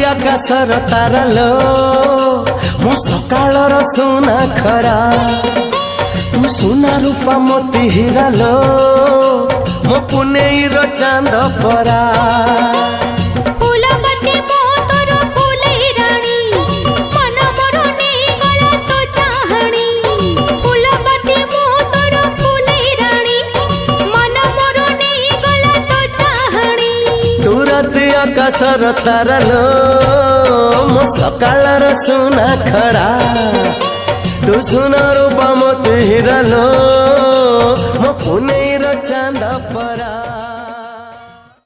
आकाशर तारा लो मो सकाळर सुना खरा तू सुना रूपा मोती हीरा लो मो पुनेईर चांद परा आकाशर तारा लो मो सकाळर सुना खरा तू सुना रूपा मोती हीरा लो मो पुनेईर चांद परा।